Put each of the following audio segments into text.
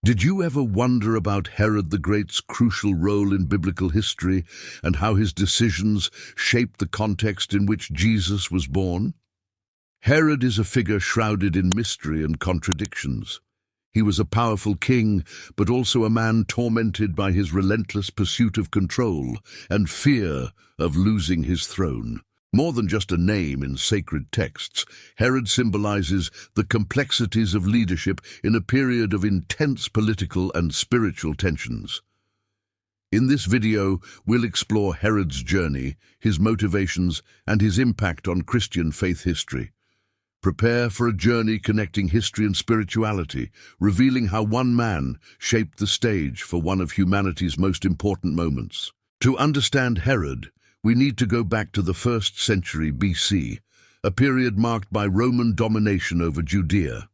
Did you ever wonder about Herod the Great's crucial role in biblical history and how his decisions shaped the context in which Jesus was born? Herod is a figure shrouded in mystery and contradictions. He was a powerful king, but also a man tormented by his relentless pursuit of control and fear of losing his throne. More than just a name in sacred texts, Herod symbolizes the complexities of leadership in a period of intense political and spiritual tensions. In this video, we'll explore Herod's journey, his motivations, and his impact on Christian faith history. Prepare for a journey connecting history and spirituality, revealing how one man shaped the stage for one of humanity's most important moments. To understand Herod, we need to go back to the 1st century BC, a period marked by Roman domination over Judea.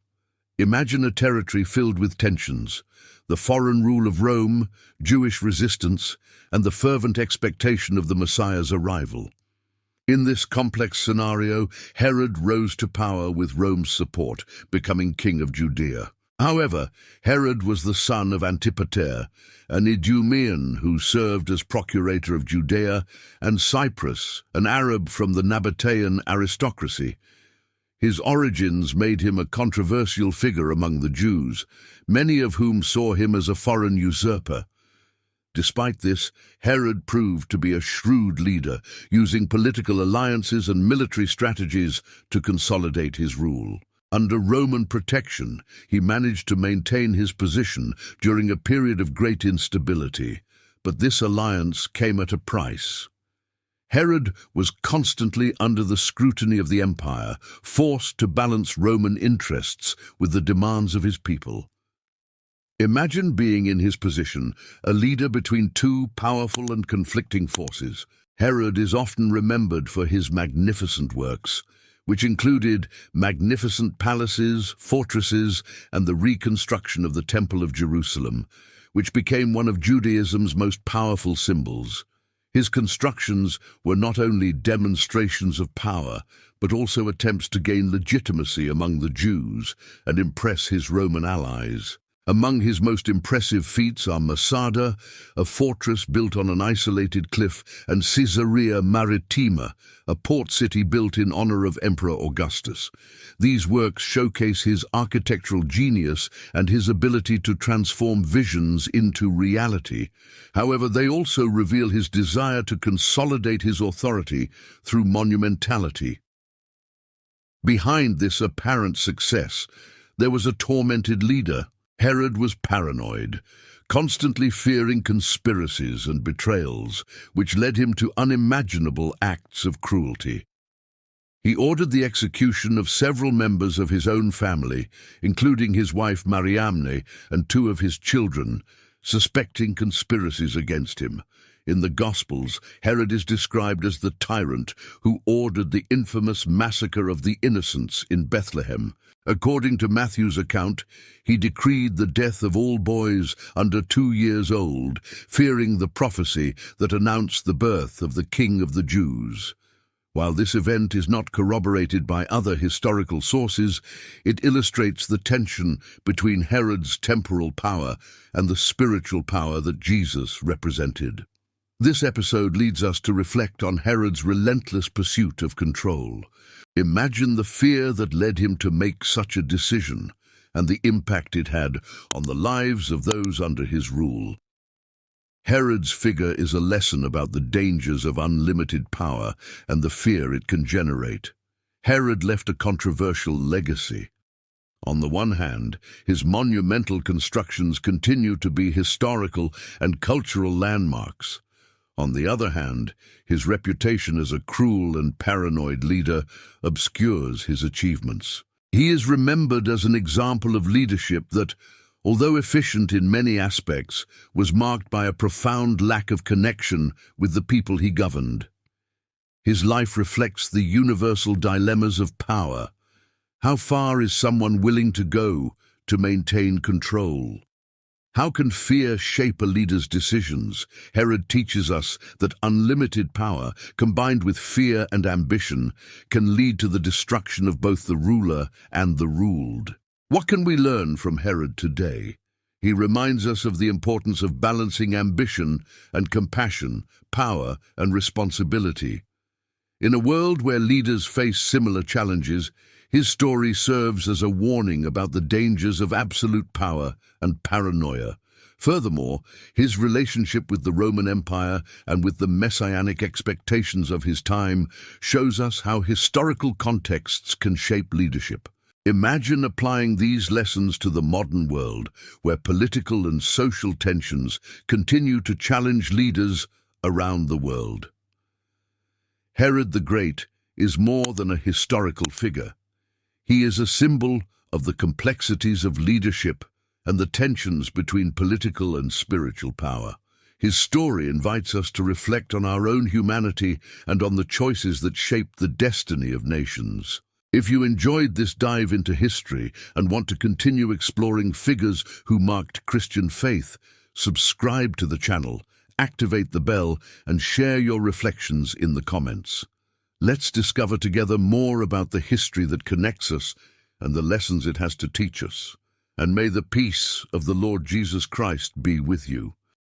Imagine a territory filled with tensions, the foreign rule of Rome, Jewish resistance, and the fervent expectation of the Messiah's arrival. In this complex scenario, Herod rose to power with Rome's support, becoming king of Judea. However, Herod was the son of Antipater, an Idumean who served as procurator of Judea, and Cyprus, an Arab from the Nabatean aristocracy. His origins made him a controversial figure among the Jews, many of whom saw him as a foreign usurper. Despite this, Herod proved to be a shrewd leader, using political alliances and military strategies to consolidate his rule. Under Roman protection, he managed to maintain his position during a period of great instability, but this alliance came at a price. Herod was constantly under the scrutiny of the empire, forced to balance Roman interests with the demands of his people. Imagine being in his position, a leader between two powerful and conflicting forces. Herod is often remembered for his magnificent works, which included magnificent palaces, fortresses, and the reconstruction of the Temple of Jerusalem, which became one of Judaism's most powerful symbols. His constructions were not only demonstrations of power, but also attempts to gain legitimacy among the Jews and impress his Roman allies. Among his most impressive feats are Masada, a fortress built on an isolated cliff, and Caesarea Maritima, a port city built in honor of Emperor Augustus. These works showcase his architectural genius and his ability to transform visions into reality. However, they also reveal his desire to consolidate his authority through monumentality. Behind this apparent success, there was a tormented leader. Herod was paranoid, constantly fearing conspiracies and betrayals, which led him to unimaginable acts of cruelty. He ordered the execution of several members of his own family, including his wife Mariamne and two of his children, suspecting conspiracies against him. In the Gospels, Herod is described as the tyrant who ordered the infamous massacre of the innocents in Bethlehem. According to Matthew's account, he decreed the death of all boys under 2 years old, fearing the prophecy that announced the birth of the King of the Jews. While this event is not corroborated by other historical sources, it illustrates the tension between Herod's temporal power and the spiritual power that Jesus represented. This episode leads us to reflect on Herod's relentless pursuit of control. Imagine the fear that led him to make such a decision, and the impact it had on the lives of those under his rule. Herod's figure is a lesson about the dangers of unlimited power and the fear it can generate. Herod left a controversial legacy. On the one hand, his monumental constructions continue to be historical and cultural landmarks. On the other hand, his reputation as a cruel and paranoid leader obscures his achievements. He is remembered as an example of leadership that, although efficient in many aspects, was marked by a profound lack of connection with the people he governed. His life reflects the universal dilemmas of power. How far is someone willing to go to maintain control? How can fear shape a leader's decisions? Herod teaches us that unlimited power, combined with fear and ambition, can lead to the destruction of both the ruler and the ruled. What can we learn from Herod today? He reminds us of the importance of balancing ambition and compassion, power and responsibility. In a world where leaders face similar challenges, his story serves as a warning about the dangers of absolute power and paranoia. Furthermore, his relationship with the Roman Empire and with the messianic expectations of his time shows us how historical contexts can shape leadership. Imagine applying these lessons to the modern world, where political and social tensions continue to challenge leaders around the world. Herod the Great is more than a historical figure. He is a symbol of the complexities of leadership and the tensions between political and spiritual power. His story invites us to reflect on our own humanity and on the choices that shape the destiny of nations. If you enjoyed this dive into history and want to continue exploring figures who marked Christian faith, subscribe to the channel, activate the bell, and share your reflections in the comments. Let's discover together more about the history that connects us and the lessons it has to teach us. And may the peace of the Lord Jesus Christ be with you.